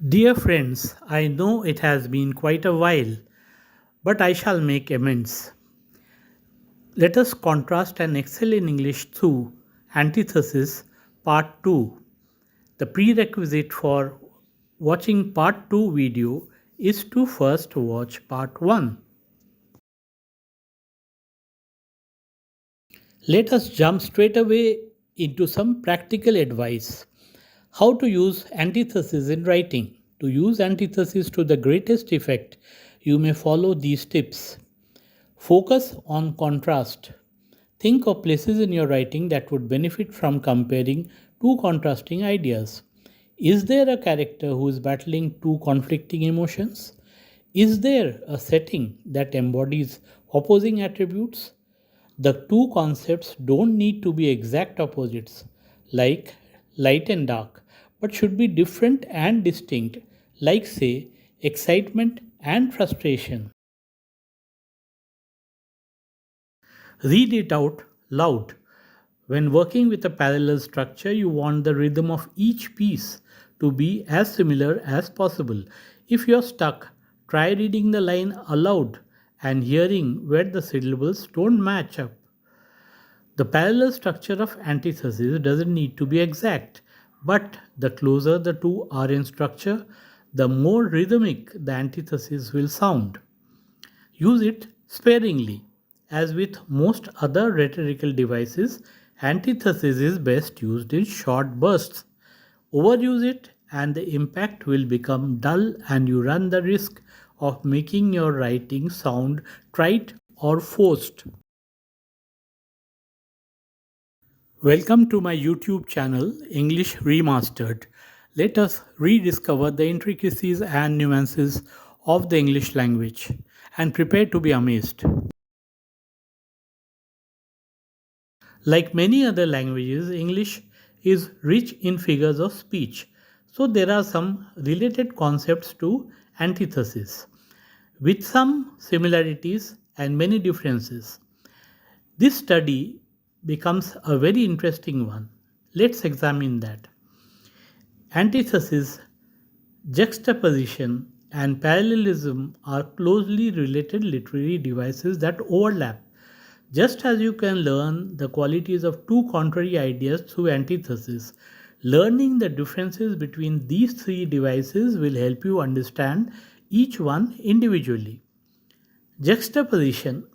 Dear friends, I know it has been quite a while, but I shall make amends. Let us contrast and excel in English through Antithesis Part II. The prerequisite for watching Part 2 video is to first watch Part 1. Let us jump straight away into some practical advice. How to use antithesis in writing. To use antithesis to the greatest effect, you may follow these tips. Focus on contrast. Think of places in your writing that would benefit from comparing two contrasting ideas. Is there a character who is battling two conflicting emotions? Is there a setting that embodies opposing attributes? The two concepts don't need to be exact opposites, like light and dark, but should be different and distinct, like, say, excitement and frustration. Read it out loud. When working with a parallel structure, you want the rhythm of each piece to be as similar as possible. If you're stuck, try reading the line aloud and hearing where the syllables don't match up. The parallel structure of antithesis doesn't need to be exact, but the closer the two are in structure, the more rhythmic the antithesis will sound. Use it sparingly. As with most other rhetorical devices, antithesis is best used in short bursts. Overuse it, and the impact will become dull, and you run the risk of making your writing sound trite or forced. Welcome to my YouTube channel, English Remastered. Let us rediscover the intricacies and nuances of the English language and prepare to be amazed. Like many other languages, English is rich in figures of speech, so there are some related concepts to antithesis, with some similarities and many differences. This study becomes a very interesting one. Let's examine that. Antithesis, juxtaposition, and parallelism are closely related literary devices that overlap. Just as you can learn the qualities of two contrary ideas through antithesis, learning the differences between these three devices will help you understand each one individually. Juxtaposition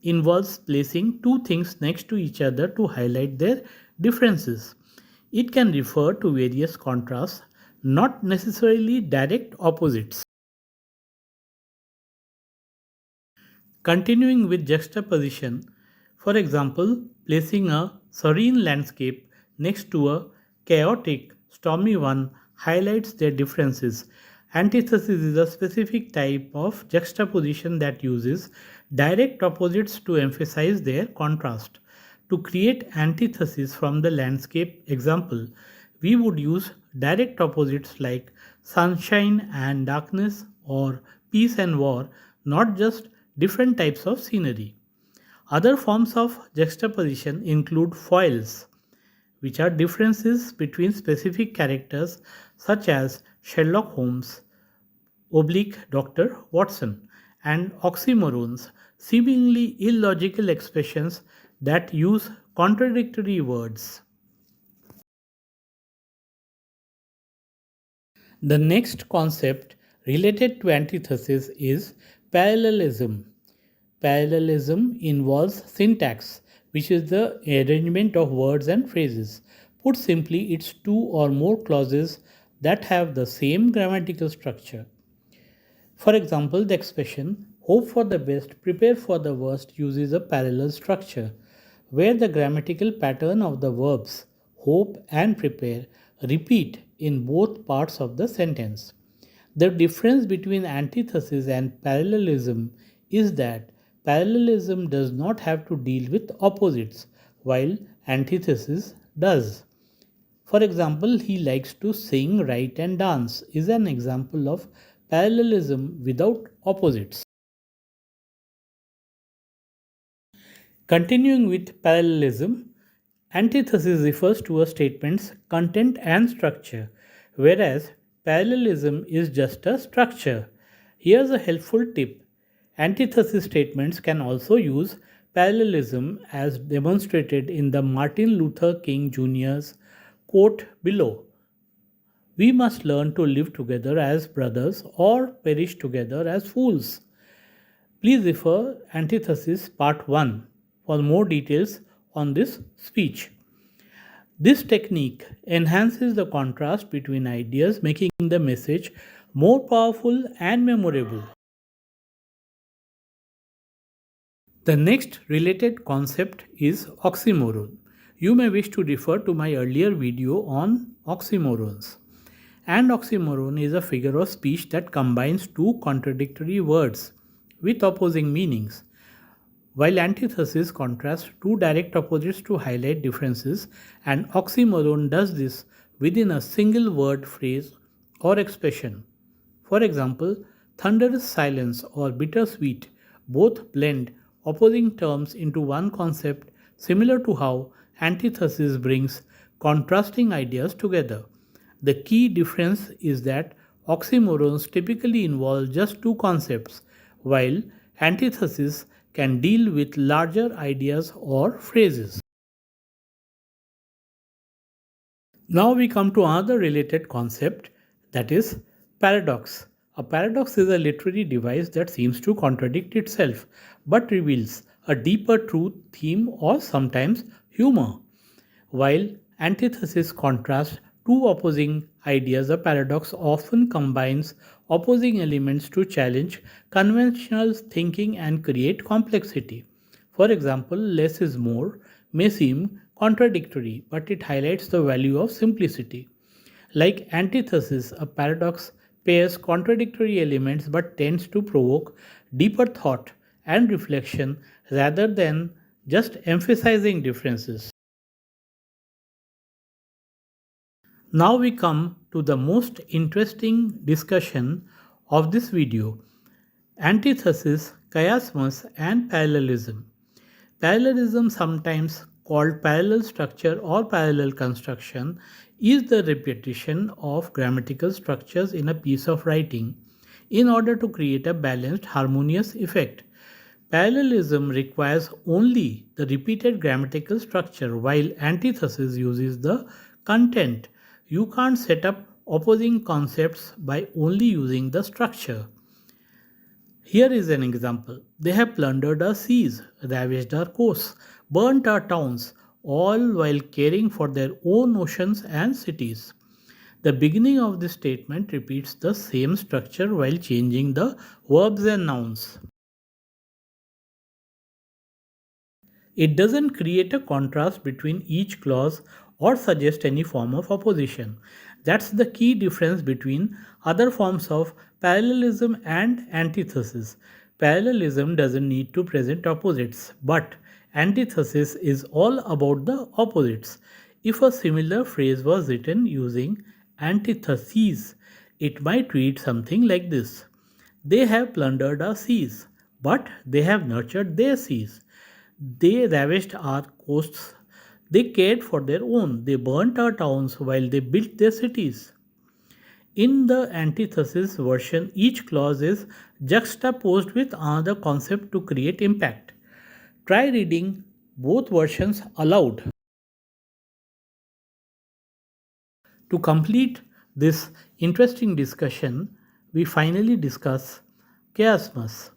involves placing two things next to each other to highlight their differences. It can refer to various contrasts, not necessarily direct opposites. Continuing with juxtaposition, for example, placing a serene landscape next to a chaotic, stormy one highlights their differences. Antithesis is a specific type of juxtaposition that uses direct opposites to emphasize their contrast. To create antithesis from the landscape example, we would use direct opposites like sunshine and darkness or peace and war, not just different types of scenery. Other forms of juxtaposition include foils, which are differences between specific characters such as Sherlock Holmes oblique Dr. Watson, and oxymorons, seemingly illogical expressions that use contradictory words. The next concept related to antithesis is parallelism. Parallelism involves syntax, which is the arrangement of words and phrases. Put simply, it's two or more clauses that have the same grammatical structure. For example, the expression hope for the best, prepare for the worst uses a parallel structure, where the grammatical pattern of the verbs hope and prepare repeat in both parts of the sentence. The difference between antithesis and parallelism is that parallelism does not have to deal with opposites, while antithesis does. For example, he likes to sing, write, and dance is an example of parallelism without opposites. Continuing with parallelism, Antithesis refers to a statement's content and structure, whereas parallelism is just a structure. Here's a helpful tip. Antithesis statements can also use parallelism as demonstrated in the Martin Luther King Jr.'s quote below. We must learn to live together as brothers or perish together as fools. Please refer Antithesis Part 1 for more details on this speech. This technique enhances the contrast between ideas, making the message more powerful and memorable. The next related concept is oxymoron. You may wish to refer to my earlier video on oxymorons. An oxymoron is a figure of speech that combines two contradictory words with opposing meanings. While antithesis contrasts two direct opposites to highlight differences, an oxymoron does this within a single word, phrase, or expression. For example, thunderous silence or bittersweet both blend opposing terms into one concept, similar to how antithesis brings contrasting ideas together. The key difference is that oxymorons typically involve just two concepts, while antithesis can deal with larger ideas or phrases. Now we come to another related concept, that is paradox. A paradox is a literary device that seems to contradict itself but reveals a deeper truth, theme, or sometimes humor. While antithesis contrasts two opposing ideas, a paradox often combines opposing elements to challenge conventional thinking and create complexity. For example, less is more may seem contradictory, but it highlights the value of simplicity. Like antithesis, a paradox pairs contradictory elements but tends to provoke deeper thought and reflection rather than just emphasizing differences. Now we come to the most interesting discussion of this video, antithesis, chiasmus, and parallelism. Parallelism, sometimes called parallel structure or parallel construction, is the repetition of grammatical structures in a piece of writing in order to create a balanced, harmonious effect. Parallelism requires only the repeated grammatical structure, while antithesis uses the content. You can't set up opposing concepts by only using the structure. Here is an example. They have plundered our seas, ravaged our coasts, burnt our towns, all while caring for their own oceans and cities. The beginning of this statement repeats the same structure while changing the verbs and nouns. It doesn't create a contrast between each clause or suggest any form of opposition. That's the key difference between other forms of parallelism and antithesis. Parallelism doesn't need to present opposites, but antithesis is all about the opposites. If a similar phrase was written using antitheses, it might read something like this: They have plundered our seas, but they have nurtured their seas. They ravished our coasts. They cared for their own. They burnt our towns while they built their cities. In the antithesis version, each clause is juxtaposed with another concept to create impact. Try reading both versions aloud. To complete this interesting discussion, we finally discuss chiasmus.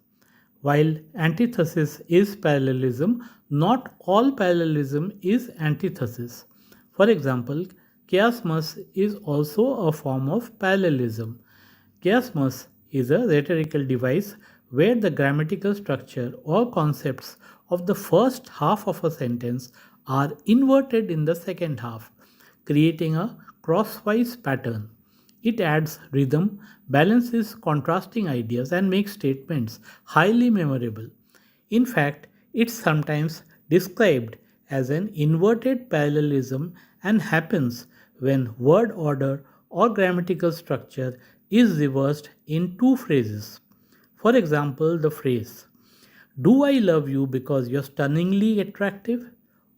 While antithesis is parallelism, not all parallelism is antithesis. For example, chiasmus is also a form of parallelism. Chiasmus is a rhetorical device where the grammatical structure or concepts of the first half of a sentence are inverted in the second half, creating a crosswise pattern. It adds rhythm, balances contrasting ideas, and makes statements highly memorable. In fact, it's sometimes described as an inverted parallelism and happens when word order or grammatical structure is reversed in two phrases. For example, the phrase, Do I love you because you're stunningly attractive?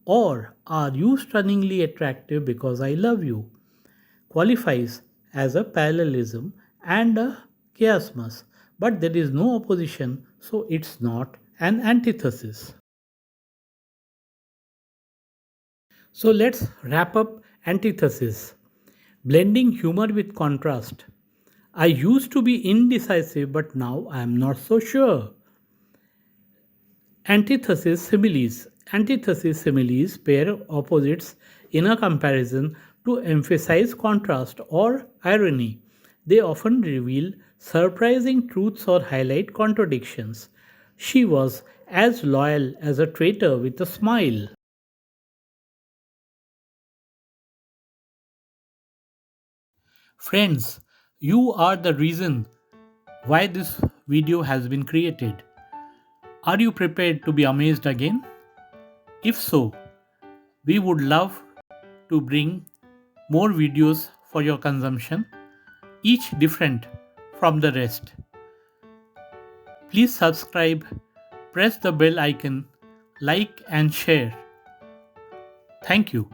or "Are you stunningly attractive because I love you?" qualifies as a parallelism and a chiasmus, but there is no opposition, so it's not an antithesis. So let's wrap up antithesis. Blending humor with contrast. I used to be indecisive, but now I am not so sure. Antithesis similes. Antithesis similes pair opposites in a comparison to emphasize contrast or irony. They often reveal surprising truths or highlight contradictions. She was as loyal as a traitor with a smile. Friends, you are the reason why this video has been created. Are you prepared to be amazed again? If so, we would love to bring more videos for your consumption, each different from the rest. Please subscribe, press the bell icon, like and share. Thank you.